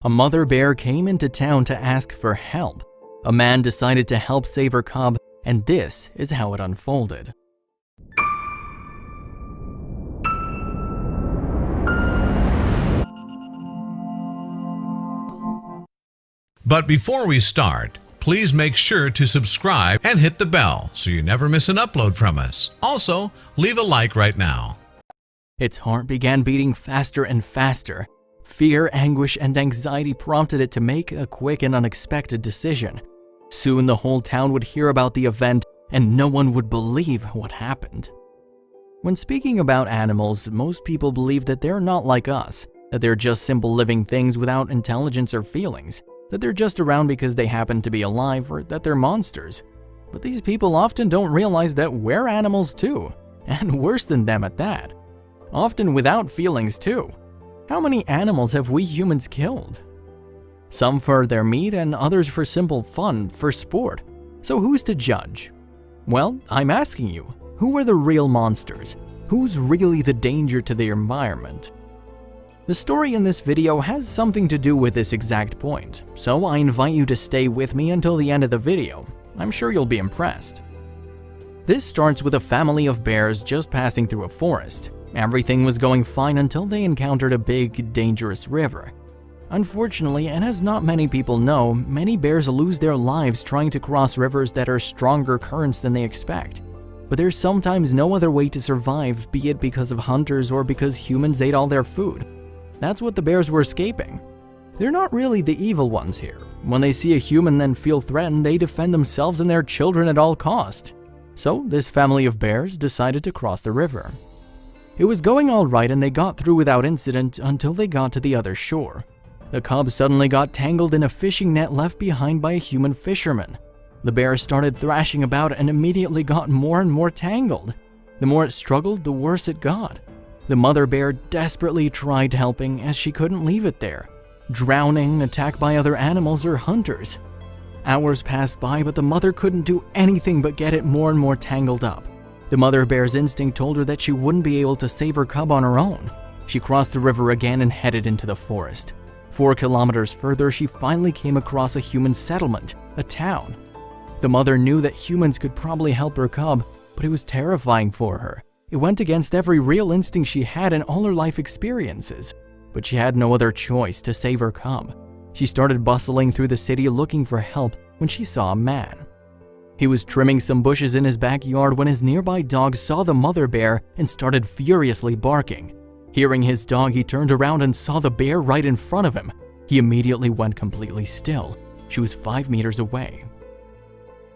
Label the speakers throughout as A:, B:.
A: A mother bear came into town to ask for help. A man decided to help save her cub, and this is how it unfolded.
B: But before we start, please make sure to subscribe and hit the bell so you never miss an upload from us. Also, leave a like right now.
A: Its heart began beating faster and faster. Fear, anguish, and anxiety prompted it to make a quick and unexpected decision. Soon the whole town would hear about the event, and no one would believe what happened. When speaking about animals, most people believe that they're not like us, that they're just simple living things without intelligence or feelings, that they're just around because they happen to be alive, or that they're monsters. But these people often don't realize that we're animals too, and worse than them at that. Often without feelings too. How many animals have we humans killed? Some for their meat and others for simple fun, for sport. So who's to judge? Well, I'm asking you, who are the real monsters? Who's really the danger to the environment? The story in this video has something to do with this exact point, so I invite you to stay with me until the end of the video. I'm sure you'll be impressed. This starts with a family of bears just passing through a forest. Everything was going fine until they encountered a big, dangerous river. Unfortunately, and as not many people know, many bears lose their lives trying to cross rivers that are stronger currents than they expect. But there's sometimes no other way to survive, be it because of hunters or because humans ate all their food. That's what the bears were escaping. They're not really the evil ones here. When they see a human and feel threatened, they defend themselves and their children at all cost. So this family of bears decided to cross the river. It was going all right and they got through without incident until they got to the other shore. The cub suddenly got tangled in a fishing net left behind by a human fisherman. The bear started thrashing about and immediately got more and more tangled. The more it struggled, the worse it got. The mother bear desperately tried helping as she couldn't leave it there, drowning, attacked by other animals or hunters. Hours passed by, but the mother couldn't do anything but get it more and more tangled up. The mother bear's instinct told her that she wouldn't be able to save her cub on her own. She crossed the river again and headed into the forest. 4 kilometers further, she finally came across a human settlement, a town. The mother knew that humans could probably help her cub, but it was terrifying for her. It went against every real instinct she had in all her life experiences. But she had no other choice to save her cub. She started bustling through the city looking for help when she saw a man. He was trimming some bushes in his backyard when his nearby dog saw the mother bear and started furiously barking. Hearing his dog, he turned around and saw the bear right in front of him. He immediately went completely still. She was 5 meters away.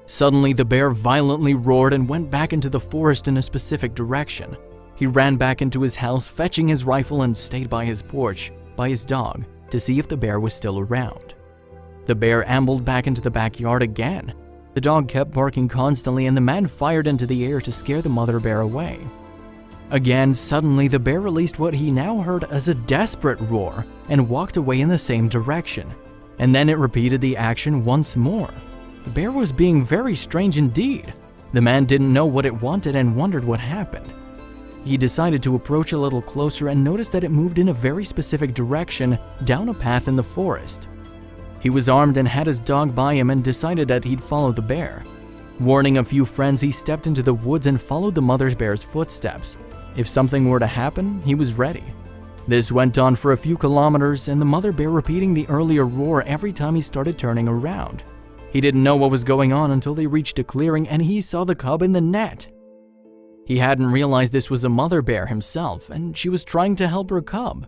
A: Suddenly, the bear violently roared and went back into the forest in a specific direction. He ran back into his house, fetching his rifle, and stayed by his porch, by his dog, to see if the bear was still around. The bear ambled back into the backyard again. The dog kept barking constantly and the man fired into the air to scare the mother bear away. Again, suddenly the bear released what he now heard as a desperate roar and walked away in the same direction. And then it repeated the action once more. The bear was being very strange indeed. The man didn't know what it wanted and wondered what happened. He decided to approach a little closer and noticed that it moved in a very specific direction down a path in the forest. He was armed and had his dog by him and decided that he'd follow the bear. Warning a few friends, he stepped into the woods and followed the mother bear's footsteps. If something were to happen, he was ready. This went on for a few kilometers, and the mother bear repeating the earlier roar every time he started turning around. He didn't know what was going on until they reached a clearing and he saw the cub in the net. He hadn't realized this was a mother bear himself, and she was trying to help her cub.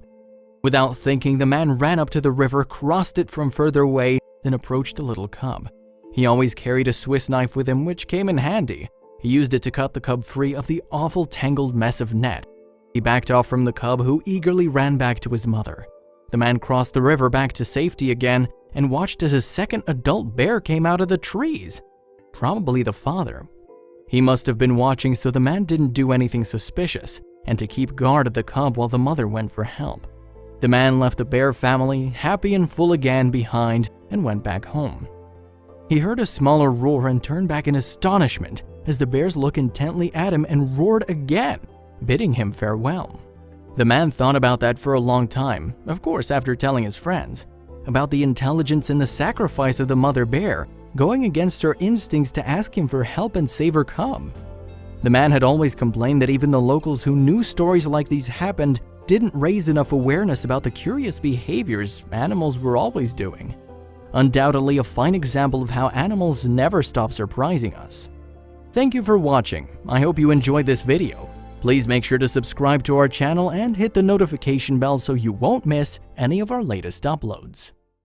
A: Without thinking, the man ran up to the river, crossed it from further away, then approached the little cub. He always carried a Swiss knife with him, which came in handy. He used it to cut the cub free of the awful tangled mess of net. He backed off from the cub, who eagerly ran back to his mother. The man crossed the river back to safety again and watched as a second adult bear came out of the trees. Probably the father. He must have been watching, so the man didn't do anything suspicious, and to keep guard of the cub while the mother went for help. The man left the bear family, happy and full again, behind and went back home. He heard a smaller roar and turned back in astonishment as the bears looked intently at him and roared again, bidding him farewell. The man thought about that for a long time, of course after telling his friends. about the intelligence and the sacrifice of the mother bear, going against her instincts to ask him for help and save her cub. The man had always complained that even the locals who knew stories like these happened didn't raise enough awareness about the curious behaviors animals were always doing. Undoubtedly a fine example of how animals never stop surprising us. Thank you for watching. I hope you enjoyed this video. Please make sure to subscribe to our channel and hit the notification bell so you won't miss any of our latest uploads.